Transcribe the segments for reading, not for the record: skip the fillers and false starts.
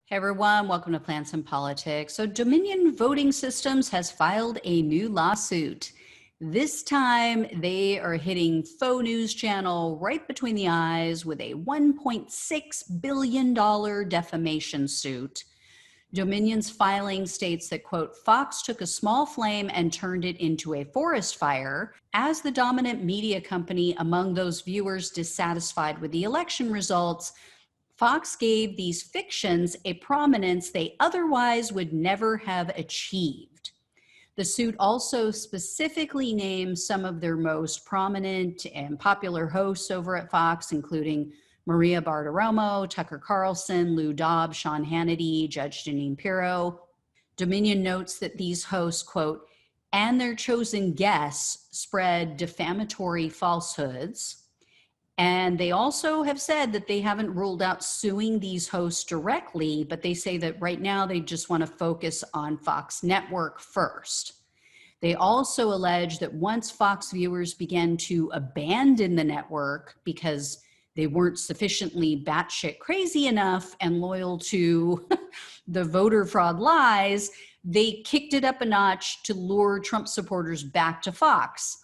Hey everyone, welcome to Plants and Politics. So Dominion Voting Systems has filed a new lawsuit. This time they are hitting faux news channel right between the eyes with a $1.6 billion defamation suit. Dominion's filing states that, quote, Fox took a small flame and turned it into a forest fire as the dominant media company among those viewers dissatisfied with the election results. Fox gave these fictions a prominence they otherwise would never have achieved. The suit also specifically names some of their most prominent and popular hosts over at Fox, including Maria Bartiromo, Tucker Carlson, Lou Dobbs, Sean Hannity, Judge Jeanine Pirro. Dominion notes that these hosts, quote, and their chosen guests spread defamatory falsehoods. And they also have said that they haven't ruled out suing these hosts directly, but they say that right now they just want to focus on Fox Network first. They also allege that once Fox viewers began to abandon the network because they weren't sufficiently batshit crazy enough and loyal to the voter fraud lies, they kicked it up a notch to lure Trump supporters back to Fox.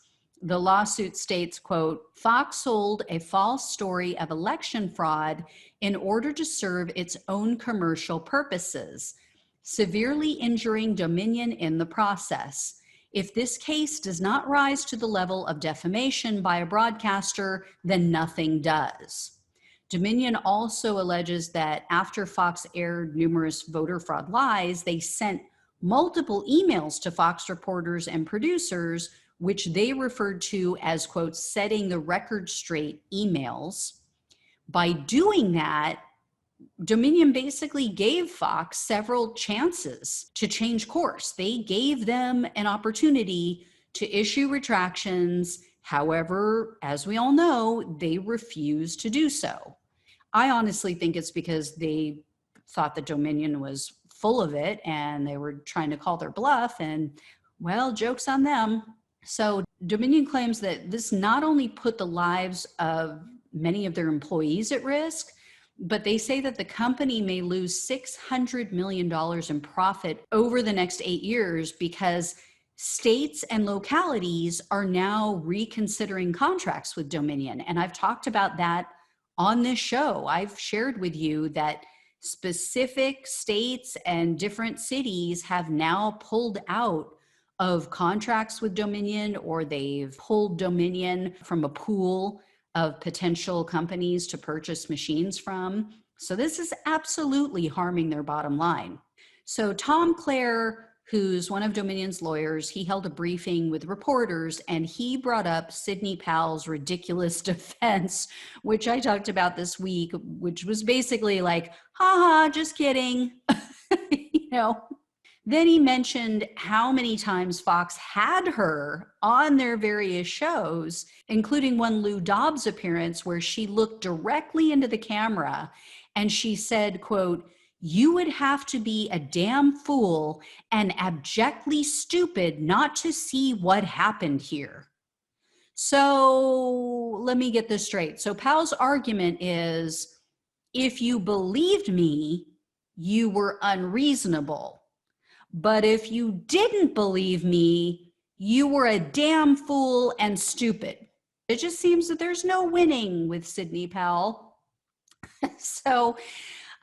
The lawsuit states, quote, Fox sold a false story of election fraud in order to serve its own commercial purposes, severely injuring Dominion in the process. If this case does not rise to the level of defamation by a broadcaster, then nothing does. Dominion also alleges that after Fox aired numerous voter fraud lies, they sent multiple emails to Fox reporters and producers, which they referred to as, quote, setting the record straight emails. By doing that, Dominion basically gave Fox several chances to change course. They gave them an opportunity to issue retractions. However, as we all know, they refused to do so. I honestly think it's because they thought that Dominion was full of it and they were trying to call their bluff, and, well, joke's on them. So Dominion claims that this not only put the lives of many of their employees at risk, but they say that the company may lose $600 million in profit over the next 8 years because states and localities are now reconsidering contracts with Dominion. And I've talked about that on this show. I've shared with you that specific states and different cities have now pulled out of contracts with Dominion, or they've pulled Dominion from a pool of potential companies to purchase machines from. So this is absolutely harming their bottom line. So Tom Clare, who's one of Dominion's lawyers, he held a briefing with reporters and he brought up Sidney Powell's ridiculous defense, which I talked about this week, which was basically like, haha, just kidding, you know. Then he mentioned how many times Fox had her on their various shows, including one Lou Dobbs appearance where she looked directly into the camera and she said, quote, you would have to be a damn fool and abjectly stupid not to see what happened here. So let me get this straight. So Powell's argument is, if you believed me, you were unreasonable. But if you didn't believe me, you were a damn fool and stupid. It just seems that there's no winning with Sidney Powell. So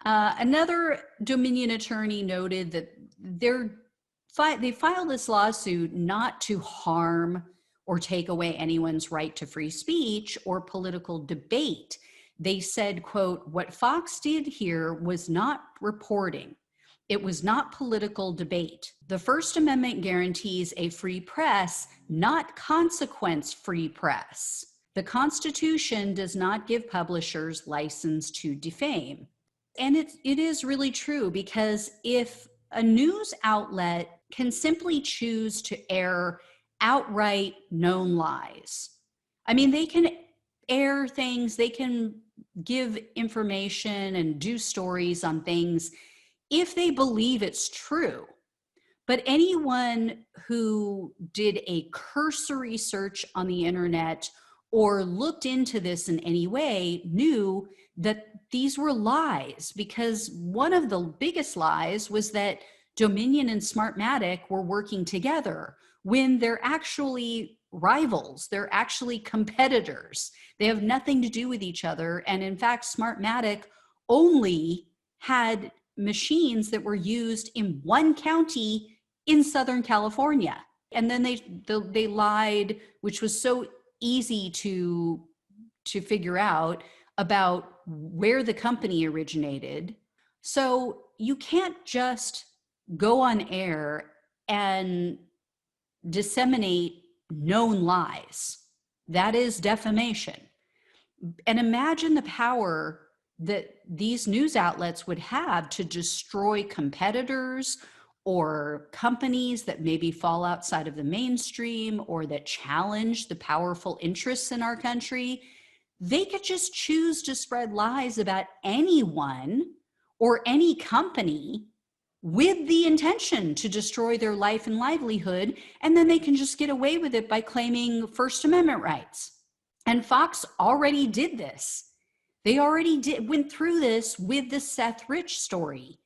another Dominion attorney noted that they filed this lawsuit not to harm or take away anyone's right to free speech or political debate. They said, quote, what Fox did here was not reporting. It was not political debate. The First Amendment guarantees a free press, not consequence-free press. The Constitution does not give publishers license to defame. And it is really true, because if a news outlet can simply choose to air outright known lies, I mean, they can air things, they can give information and do stories on things if they believe it's true. But anyone who did a cursory search on the internet or looked into this in any way knew that these were lies, because one of the biggest lies was that Dominion and Smartmatic were working together when they're actually rivals. They're actually competitors. They have nothing to do with each other. And in fact, Smartmatic only had machines that were used in one county in Southern California. And then they lied, which was so easy to figure out, about where the company originated. So you can't just go on air and disseminate known lies. That is defamation. And imagine the power that these news outlets would have to destroy competitors or companies that maybe fall outside of the mainstream or that challenge the powerful interests in our country. They could just choose to spread lies about anyone or any company with the intention to destroy their life and livelihood, and then they can just get away with it by claiming First Amendment rights. And Fox already did this. They already went through this with the Seth Rich story,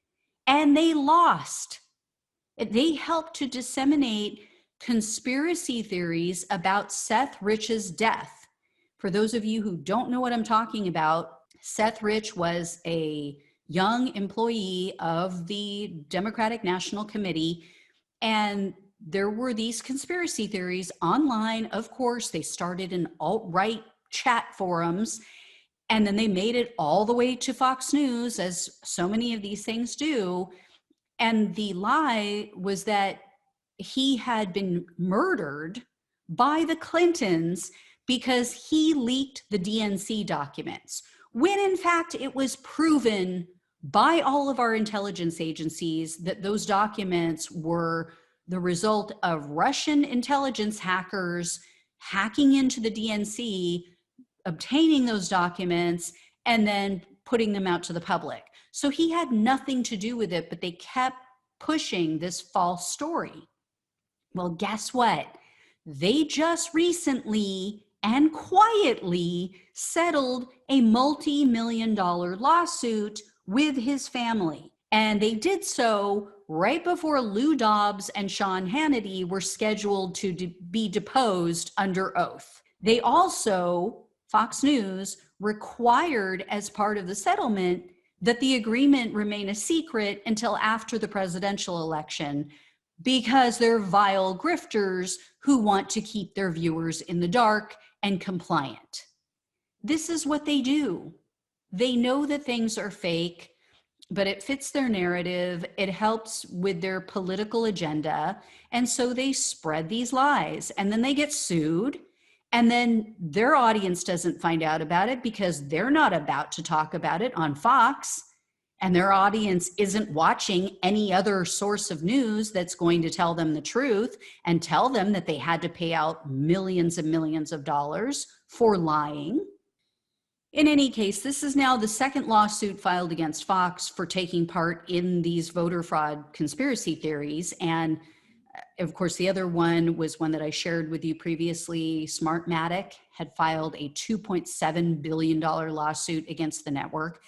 and they lost. They helped to disseminate conspiracy theories about Seth Rich's death. For those of you who don't know what I'm talking about, Seth Rich was a young employee of the Democratic National Committee, and there were these conspiracy theories online. Of course, they started in alt-right chat forums, and then they made it all the way to Fox News, as so many of these things do. And the lie was that he had been murdered by the Clintons because he leaked the DNC documents, when in fact it was proven by all of our intelligence agencies that those documents were the result of Russian intelligence hackers hacking into the DNC, obtaining those documents, and then putting them out to the public. So he had nothing to do with it, but they kept pushing this false story. Well, guess what? They just recently and quietly settled a multi-million-dollar lawsuit with his family. And they did so right before Lou Dobbs and Sean Hannity were scheduled to be deposed under oath. They also, Fox News, required as part of the settlement that the agreement remain a secret until after the presidential election, because they're vile grifters who want to keep their viewers in the dark and compliant. This is what they do. They know that things are fake, but it fits their narrative. It helps with their political agenda. And so they spread these lies, and then they get sued. And then their audience doesn't find out about it because they're not about to talk about it on Fox. And their audience isn't watching any other source of news that's going to tell them the truth and tell them that they had to pay out millions and millions of dollars for lying. In any case, this is now the second lawsuit filed against Fox for taking part in these voter fraud conspiracy theories. And of course, the other one was one that I shared with you previously. Smartmatic had filed a $2.7 billion lawsuit against the network.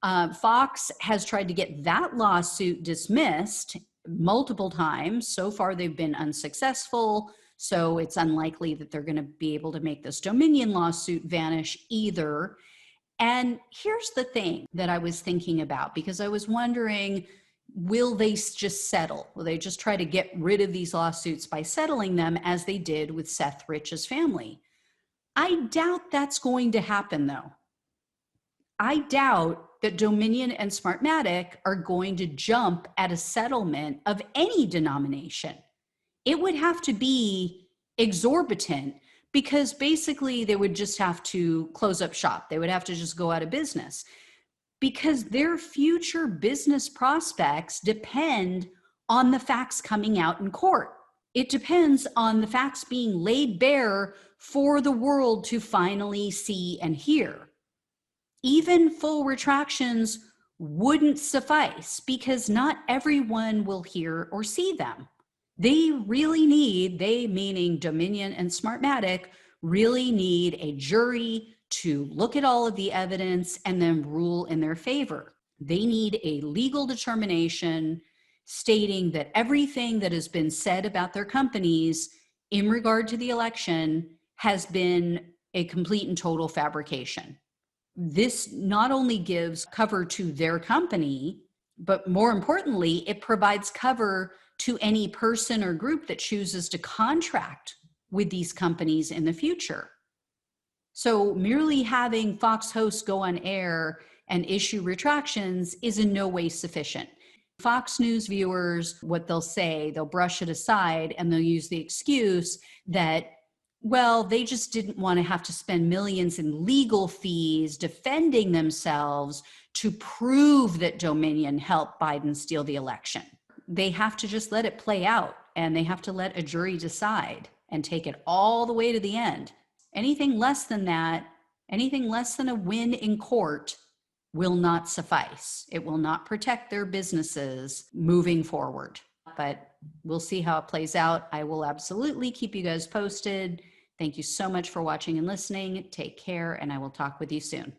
Fox has tried to get that lawsuit dismissed multiple times. So far, they've been unsuccessful. So it's unlikely that they're going to be able to make this Dominion lawsuit vanish either. And here's the thing that I was thinking about, because I was wondering, will they just settle? Will they just try to get rid of these lawsuits by settling them, as they did with Seth Rich's family? I doubt that's going to happen, though. I doubt that Dominion and Smartmatic are going to jump at a settlement of any denomination. It would have to be exorbitant, because basically they would just have to close up shop. They would have to just go out of business, because their future business prospects depend on the facts coming out in court. It depends on the facts being laid bare for the world to finally see and hear. Even full retractions wouldn't suffice, because not everyone will hear or see them. They really need, they meaning Dominion and Smartmatic, really need a jury to look at all of the evidence and then rule in their favor. They need a legal determination stating that everything that has been said about their companies in regard to the election has been a complete and total fabrication. This not only gives cover to their company, but more importantly, it provides cover to any person or group that chooses to contract with these companies in the future. So merely having Fox hosts go on air and issue retractions is in no way sufficient. Fox News viewers, what they'll say, they'll brush it aside and they'll use the excuse that, well, they just didn't want to have to spend millions in legal fees defending themselves to prove that Dominion helped Biden steal the election. They have to just let it play out, and they have to let a jury decide and take it all the way to the end. Anything less than that, anything less than a win in court will not suffice. It will not protect their businesses moving forward. But we'll see how it plays out. I will absolutely keep you guys posted. Thank you so much for watching and listening. Take care, and I will talk with you soon.